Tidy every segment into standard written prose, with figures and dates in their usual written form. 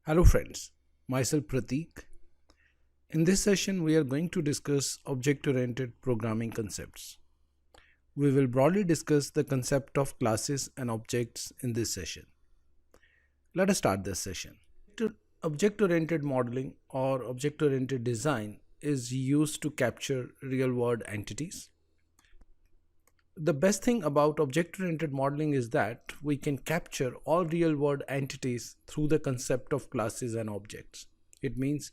Hello friends, myself Pratik. In this session, we are going to discuss object-oriented programming concepts. We will broadly discuss the concept of classes and objects in this session. Let us start this session. Object-oriented modeling or object-oriented design is used to capture real-world entities. The best thing about object-oriented modeling is that we can capture all real-world entities through the concept of classes and objects. It means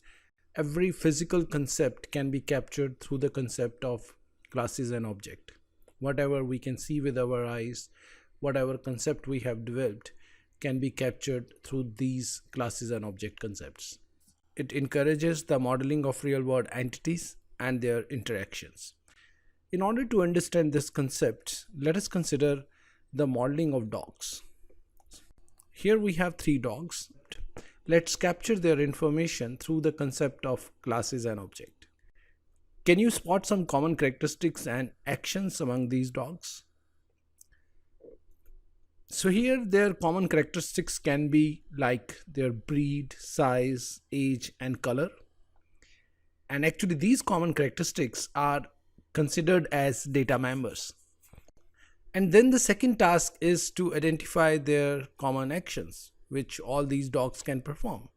every physical concept can be captured through the concept of classes and object. Whatever we can see with our eyes, whatever concept we have developed can be captured through these classes and object concepts. It encourages the modeling of real-world entities and their interactions. In order to understand this concept, let us consider the modeling of dogs. Here we have three dogs. Let's capture their information through the concept of classes and object. Can you spot some common characteristics and actions among these dogs? So here their common characteristics can be like their breed, size, age, and color. And actually these common characteristics are considered as data members. And then the second task is to identify their common actions, which all these dogs can perform.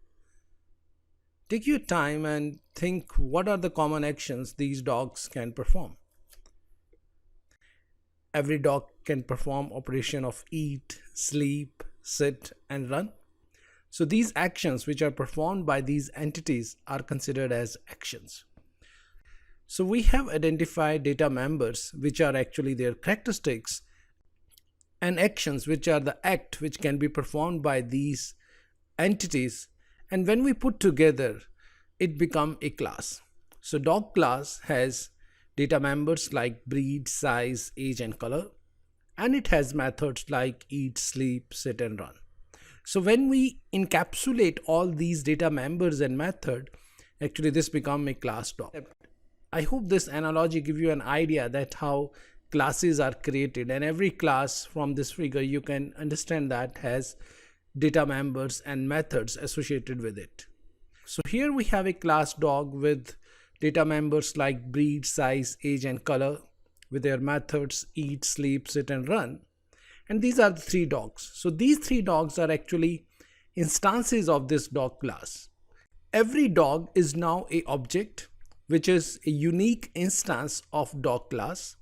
Take your time and think what are the common actions these dogs can perform. Every dog can perform operation of eat, sleep, sit, and run. So these actions which are performed by these entities are considered as actions. So we have identified data members which are actually their characteristics and actions which are the act which can be performed by these entities, and when we put together it becomes a class. So dog class has data members like breed, size, age, and color, and it has methods like eat, sleep, sit, and run. So when we encapsulate all these data members and method, actually this becomes a class dog. I hope this analogy gives you an idea that how classes are created, and every class from this figure you can understand that has data members and methods associated with it. So here we have a class dog with data members like breed, size, age, and color with their methods eat, sleep, sit, and run. And these are the three dogs. So these three dogs are actually instances of this dog class. Every dog is now an object which is a unique instance of dog class,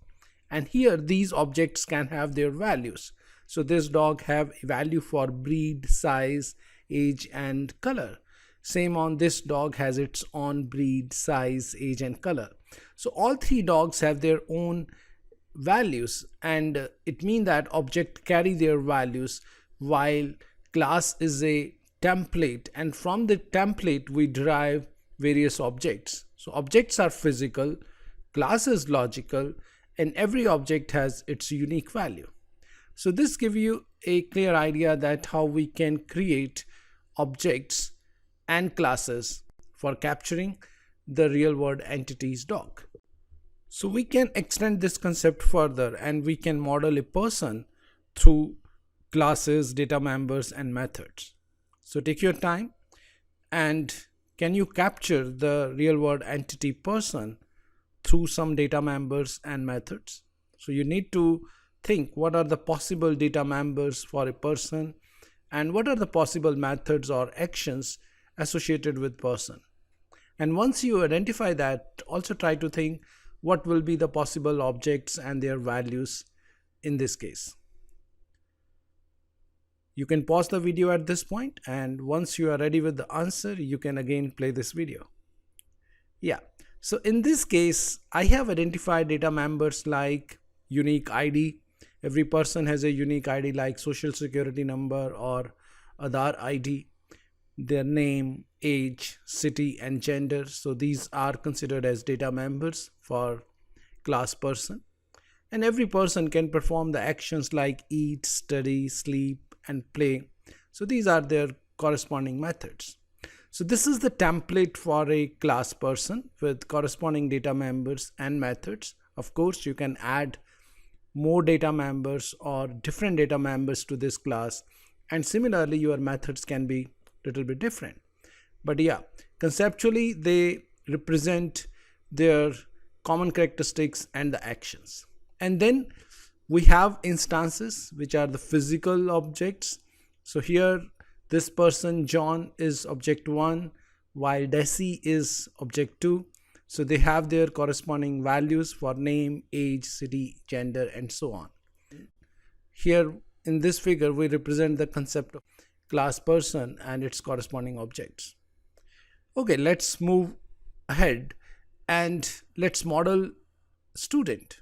and here these objects can have their values. So this dog have a value for breed, size, age, and color. Same on this dog has its own breed, size, age, and color. So all three dogs have their own values, and it means that object carry their values, while class is a template, and from the template we derive various objects. So objects are physical, class is logical, and every object has its unique value. So this gives you a clear idea that how we can create objects and classes for capturing the real world entities dog. So we can extend this concept further, and we can model a person through classes, data members, and methods. So take your time, and can you capture the real world entity person through some data members and methods? So you need to think what are the possible data members for a person, and what are the possible methods or actions associated with person. And once you identify that, also try to think what will be the possible objects and their values in this case. You can pause the video at this point, and once you are ready with the answer, you can again play this video. Yeah, so in this case, I have identified data members like unique ID. Every person has a unique ID like social security number or Aadhaar ID, their name, age, city, and gender. So these are considered as data members for class person. And every person can perform the actions like eat, study, sleep, and play. So these are their corresponding methods. So this is the template for a class person with corresponding data members and methods. Of course, you can add more data members or different data members to this class, and similarly your methods can be little bit different. But yeah, conceptually they represent their common characteristics and the actions. And then we have instances, which are the physical objects. So here, this person John is object 1, while Desi is object 2. So they have their corresponding values for name, age, city, gender, and so on. Here in this figure, we represent the concept of class person and its corresponding objects. Okay, let's move ahead and let's model student.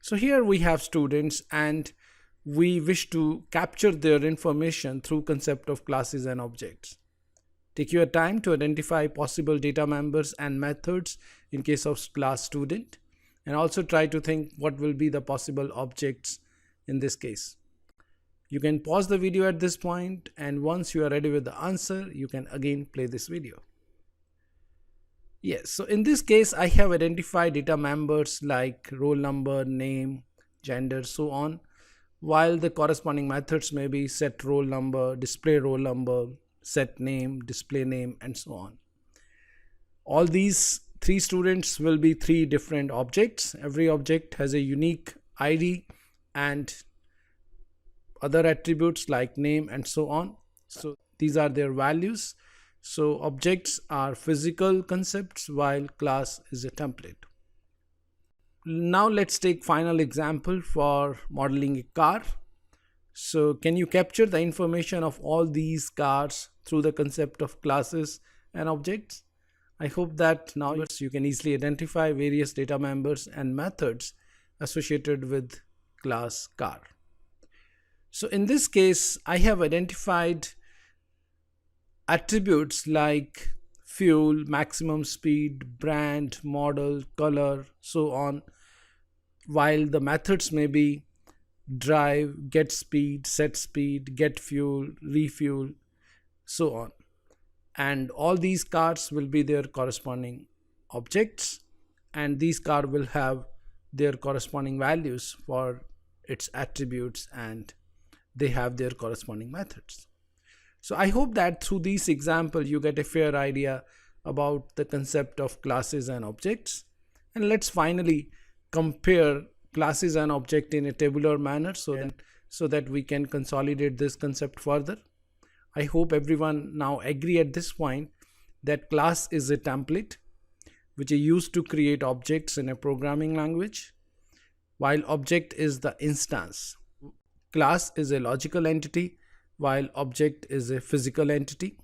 So here we have students and we wish to capture their information through concept of classes and objects. Take your time to identify possible data members and methods in case of class student, and also try to think what will be the possible objects in this case. You can pause the video at this point, and once you are ready with the answer, you can again play this video. Yes, so in this case, I have identified data members like roll number, name, gender, so on, while the corresponding methods may be set roll number, display roll number, set name, display name, and so on. All these 3 students will be 3 different objects. Every object has a unique ID and other attributes like name and so on. So these are their values. So objects are physical concepts while class is a template. Now let's take final example for modeling a car. So can you capture the information of all these cars through the concept of classes and objects? I hope that now you can easily identify various data members and methods associated with class car. So in this case, I have identified attributes like fuel, maximum speed, brand, model, color, so on, while the methods may be drive, get speed, set speed, get fuel, refuel, so on. And all these cars will be their corresponding objects, and these cars will have their corresponding values for its attributes, and they have their corresponding methods. So I hope that through this example you get a fair idea about the concept of classes and objects. And let's finally compare classes and object in a tabular manner so that we can consolidate this concept further. I hope everyone now agree at this point that class is a template which is used to create objects in a programming language, while object is the instance. Class is a logical entity while object is a physical entity.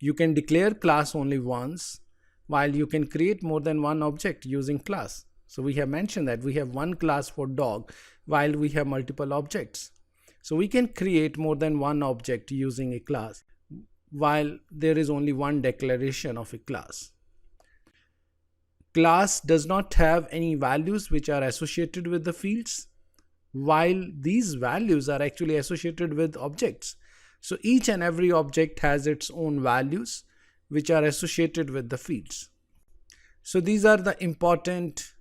You can declare class only once, while you can create more than one object using class. So we have mentioned that we have one class for dog while we have multiple objects. So we can create more than one object using a class while there is only one declaration of a class. Class does not have any values which are associated with the fields, while these values are actually associated with objects. So each and every object has its own values which are associated with the fields. So these are the important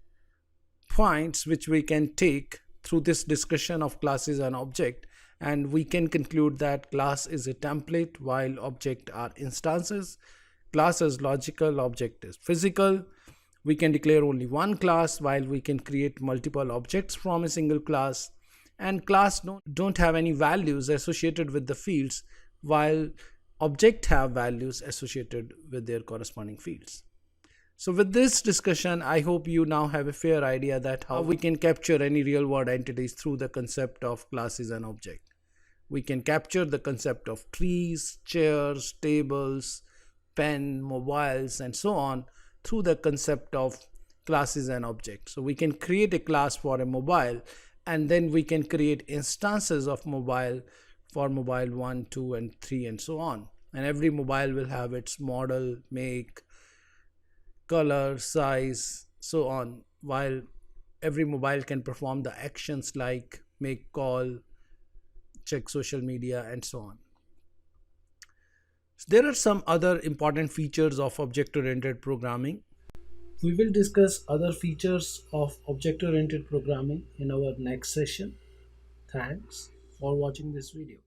points which we can take through this discussion of classes and object, and we can conclude that class is a template while object are instances. Class is logical, object is physical. We can declare only one class while we can create multiple objects from a single class, and class don't have any values associated with the fields while object have values associated with their corresponding fields. So with this discussion, I hope you now have a fair idea that how we can capture any real world entities through the concept of classes and object. We can capture the concept of trees, chairs, tables, pen, mobiles, and so on through the concept of classes and objects. So we can create a class for a mobile, and then we can create instances of mobile for mobile 1, 2, and 3, and so on. And every mobile will have its model, make, color, size, so on, while every mobile can perform the actions like make call, check social media, and so on. So there are some other important features of object-oriented programming. We will discuss other features of object-oriented programming in our next session. Thanks for watching this video.